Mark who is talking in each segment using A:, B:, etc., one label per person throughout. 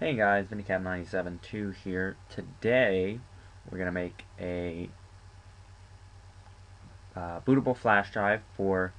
A: Hey guys, VinnyCat972 here. Today we're going to make a bootable flash drive for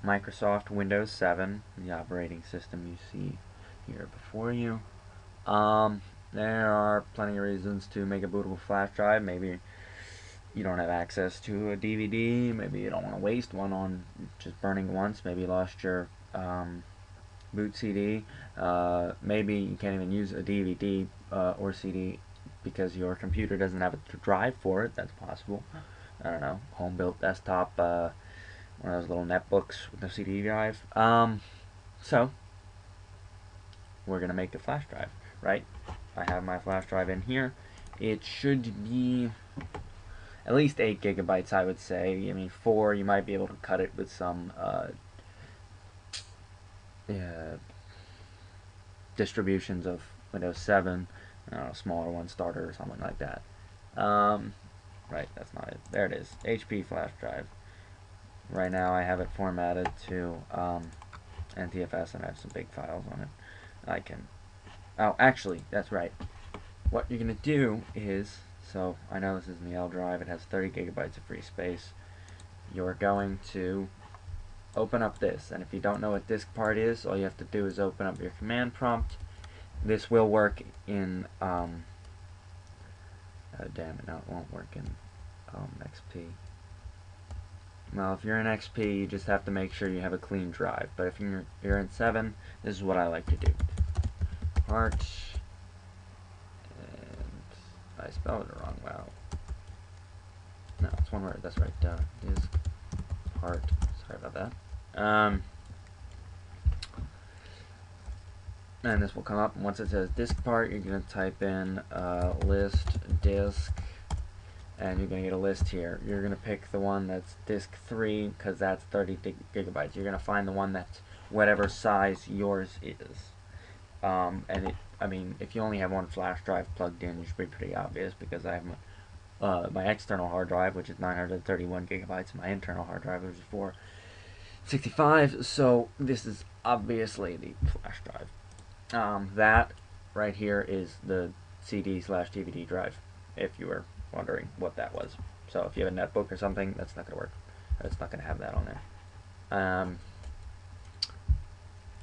A: Microsoft Windows 7, the operating system you see here before you. There are plenty of reasons to make a bootable flash drive. Maybe you don't have access to a DVD, maybe you don't want to waste one on just burning once, maybe you lost your boot CD. Maybe you can't even use a DVD or CD because your computer doesn't have a drive for it. That's possible. I don't know. Home built desktop, one of those little netbooks with a CD drive. So we're gonna make a flash drive, right? I have my flash drive in here. It should be at least 8 gigabytes, I would say. I mean, 4, you might be able to cut it with some distributions of Windows 7, a smaller one, starter or something like that. Right, that's not it. There it is, HP flash drive. Right now I have it formatted to NTFS and I have some big files on it. I can, oh, actually, that's right. What you're going to do is, so I know this is an EL drive, it has 30 gigabytes of free space. You're going to open up this, and if you don't know what disk part is, all you have to do is open up your command prompt. This will work in damn it, no, it won't work in XP. Well, if you're in XP, you just have to make sure you have a clean drive, but if you're in 7, this is what I like to do. Part, and I spelled it wrong. Wow. No, it's one word, that's right. Disk part. Sorry about that. And this will come up, and once it says disk part, you're going to type in list disk, and you're going to get a list here. You're going to pick the one that's disk 3, because that's 30 gigabytes. You're going to find the one that's whatever size yours is. And I mean, if you only have one flash drive plugged in, it should be pretty obvious, because I have my external hard drive, which is 931 gigabytes, and my internal hard drive, which is 465, so this is obviously the flash drive. That right here is the CD/DVD drive, if you were wondering what that was. So if you have a netbook or something, that's not going to work. It's not going to have that on there.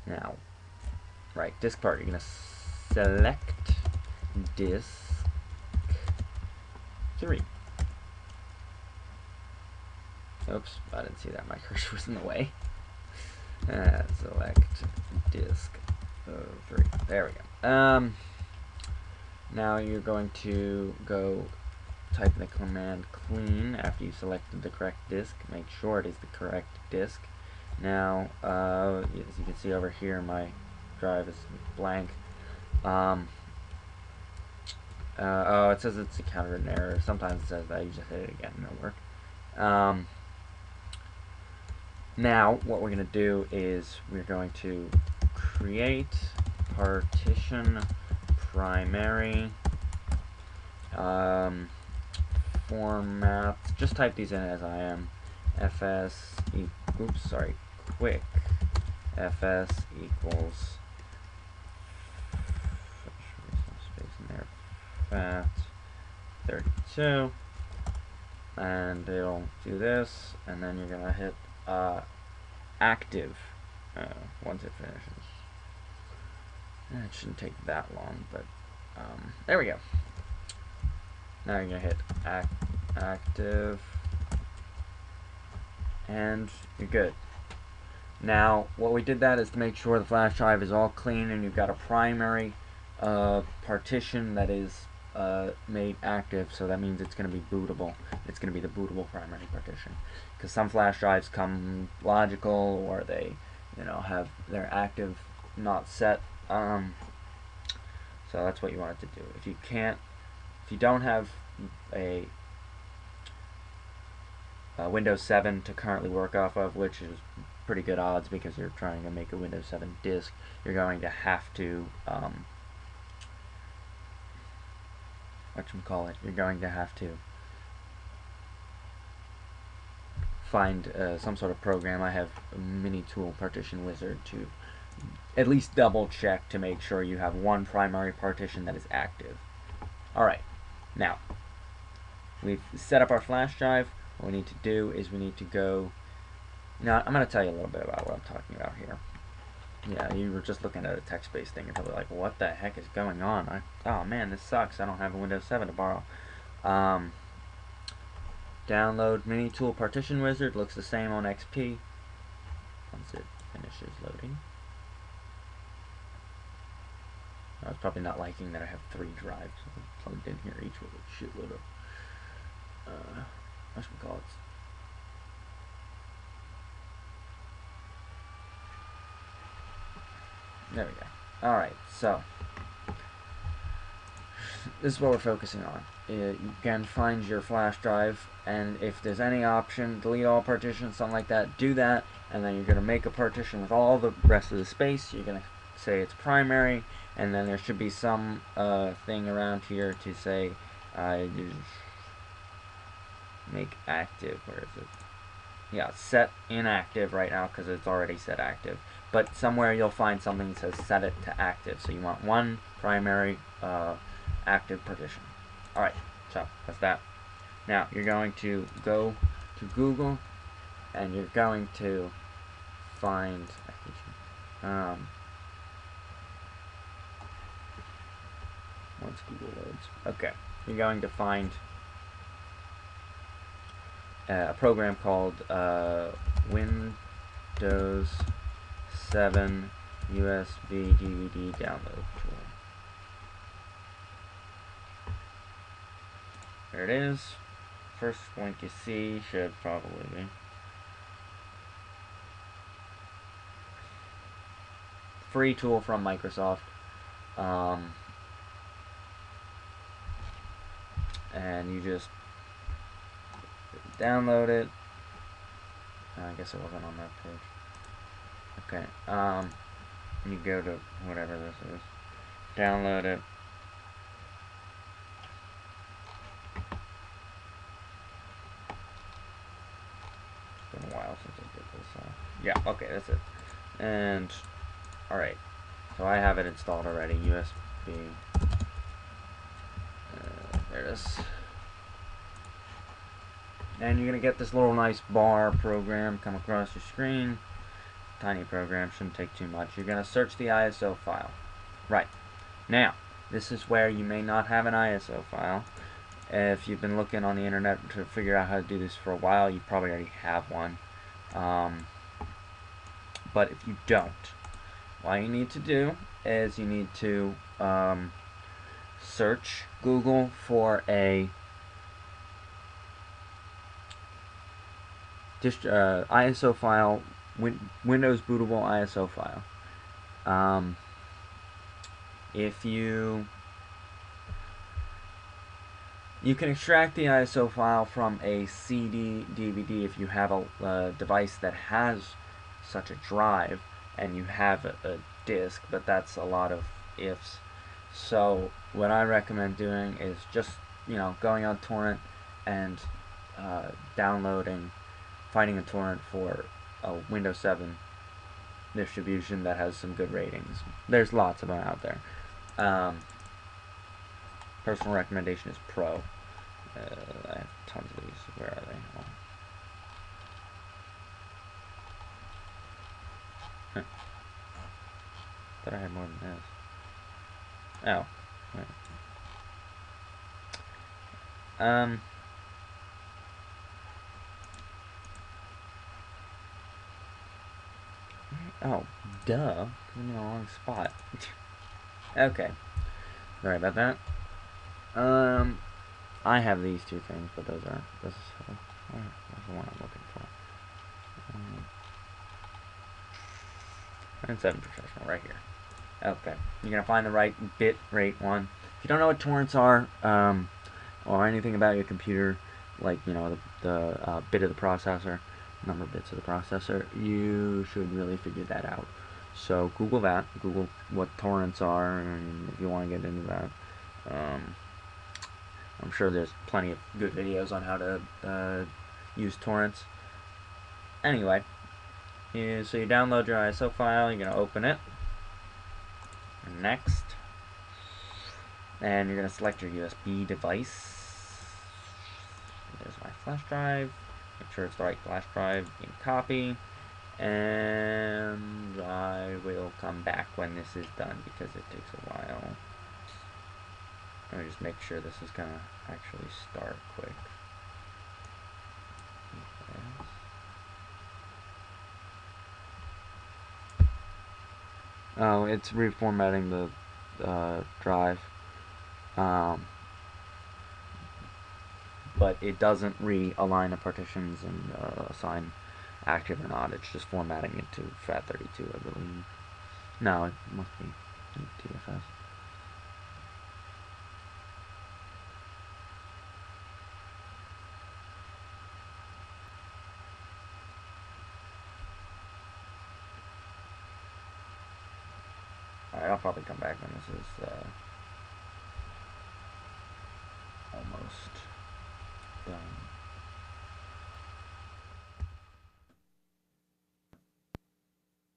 A: Now, right, disk part, you're going to select disk 3. Oops, I didn't see that. My cursor was in the way. Select disk 3. There we go. Now you're going to go type in the command clean after you selected the correct disk. Make sure it is the correct disk. Now, as you can see over here, my drive is blank. Oh, it says it's encountered an error. Sometimes it says that. You just hit it again and it'll work. Now, what we're going to do is we're going to create partition primary format. Just type these in as I am. Quick fs equals space in there, fat 32, and it'll do this, and then you're gonna hit active once it finishes. It shouldn't take that long, but there we go. Now you're gonna hit active, and you're good. Now, what we did that is to make sure the flash drive is all clean and you've got a primary partition that is made active, so that means it's going to be bootable. It's going to be the bootable primary partition, because some flash drives come logical, or they, have their active not set. So that's what you want it to do. If you don't have a Windows 7 to currently work off of, which is pretty good odds because you're trying to make a Windows 7 disk, you're going to have to you're going to have to find some sort of program. I have a mini tool partition wizard to at least double check to make sure you have one primary partition that is active. Alright, now we've set up our flash drive. What we need to do is we need to go. Now I'm going to tell you a little bit about what I'm talking about here. Yeah, you were just looking at a text-based thing. You're probably like, what the heck is going on? Oh man, this sucks. I don't have a Windows 7 to borrow. Download Mini Tool Partition Wizard. Looks the same on XP. Once it finishes loading. I was probably not liking that I have 3 drives plugged in here, each with a shitload of, whatchamacallits. There we go. Alright, so this is what we're focusing on. You can find your flash drive, and if there's any option, delete all partitions, something like that, do that, and then you're going to make a partition with all the rest of the space. You're going to say it's primary, and then there should be some thing around here to say make active. Where is it? Yeah, set inactive right now because it's already set active. But somewhere you'll find something that says set it to active. So you want one primary active partition. Alright, so that's that. Now you're going to go to Google and you're going to find once Google loads. Okay. You're going to find a program called Windows 7 USB DVD download tool. There it is. First link you see should probably be free tool from Microsoft. And you just download it. I guess it wasn't on that page. Okay. You go to whatever this is. Download it. It's been a while since I did this. Yeah, okay, that's it. And, alright. So I have it installed already. USB. There it is. And you're going to get this little nice bar program come across your screen. Tiny program, shouldn't take too much. You're going to search the ISO file. Right. Now, this is where you may not have an ISO file. If you've been looking on the internet to figure out how to do this for a while, you probably already have one. But if you don't, all you need to do is you need to search Google for a ISO file, Windows bootable ISO file. If you can extract the ISO file from a CD, DVD if you have a device that has such a drive and you have a disk, but that's a lot of ifs. So what I recommend doing is just, going on Torrent and downloading, finding a torrent for a Windows 7 distribution that has some good ratings. There's lots of them out there. Personal recommendation is Pro. I have tons of these. Where are they? Oh. Huh. Thought I had more than this. Oh. Right. Oh, duh. I'm in the wrong spot. Okay. Sorry about that. I have these two things, but those aren't. This is the one I'm looking for. And 7 Professional right here. Okay. You're going to find the right bit rate one. If you don't know what torrents are, or anything about your computer, like, the bit of the processor, number of bits of the processor, you should really figure that out. So Google that. Google what torrents are, and if you want to get into that. I'm sure there's plenty of good videos on how to use torrents. Anyway, so you download your ISO file, you're going to open it. Next. And you're going to select your USB device. There's my flash drive. Make sure it's the right flash drive. You can copy. And I will come back when this is done because it takes a while. Let me just make sure this is going to actually start quick. Oh, it's reformatting the drive. But it doesn't realign the partitions and assign active or not. It's just formatting it to FAT32, I believe. No, it must be TFS. Alright, I'll probably come back when this is almost done.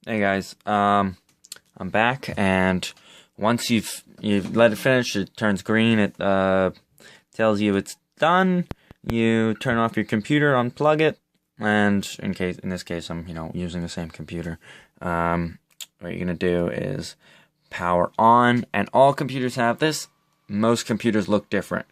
A: Hey guys, I'm back, and once you've let it finish, it turns green. It tells you it's done. You turn off your computer, unplug it, and in this case, I'm using the same computer. What you're gonna do is power on, and all computers have this. Most computers look different,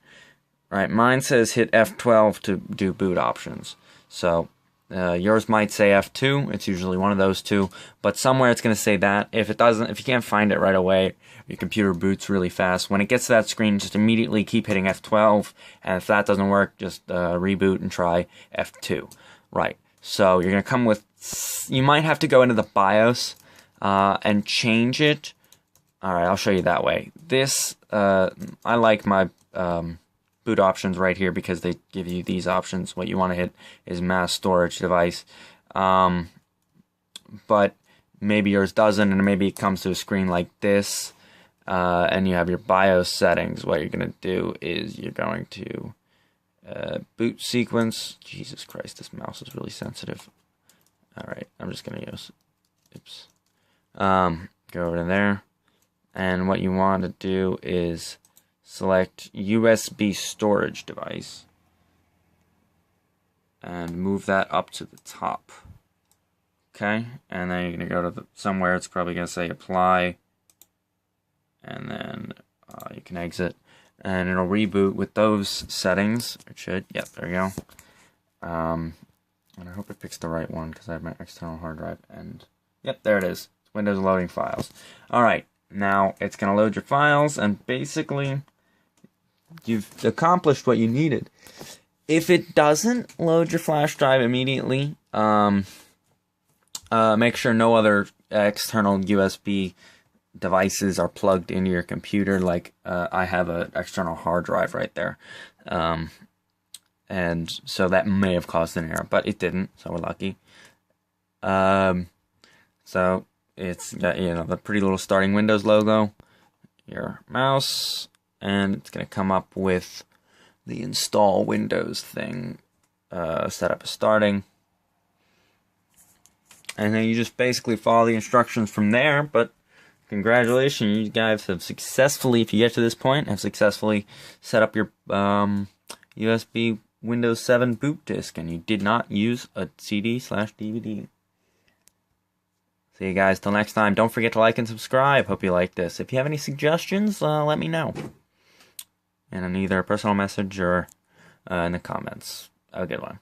A: right? Mine says hit F12 to do boot options. So yours might say F2. It's usually one of those two, but somewhere it's going to say that. If it doesn't, if you can't find it right away, your computer boots really fast. When it gets to that screen, just immediately keep hitting F12, and if that doesn't work, just reboot and try F2. Right. So you're going to come with. You might have to go into the BIOS and change it. All right, I'll show you that way. This I like my boot options right here because they give you these options. What you want to hit is mass storage device, but maybe yours doesn't, and maybe it comes to a screen like this, and you have your BIOS settings. What you're going to do is you're going to boot sequence. Jesus Christ, this mouse is really sensitive. All right, I'm just going to use, oops, go over to there, and what you want to do is select USB storage device and move that up to the top. Okay, and then you're going to go to somewhere. It's probably going to say apply, and then you can exit, and it'll reboot with those settings. It should. Yep, there you go. And I hope it picks the right one because I have my external hard drive. And yep, there it is. It's Windows loading files. All right, now it's going to load your files, and basically you've accomplished what you needed. If it doesn't load your flash drive immediately, make sure no other external USB devices are plugged into your computer. Like I have an external hard drive right there, and so that may have caused an error, but it didn't, so we're lucky. So it's got the pretty little starting Windows logo, your mouse, and it's going to come up with the install Windows thing. Setup is starting. And then you just basically follow the instructions from there. But congratulations, you guys have successfully, if you get to this point, have successfully set up your USB Windows 7 boot disk, and you did not use a CD/DVD. See you guys till next time. Don't forget to like and subscribe. Hope you like this. If you have any suggestions, let me know. And in either a personal message or in the comments. Have a good one.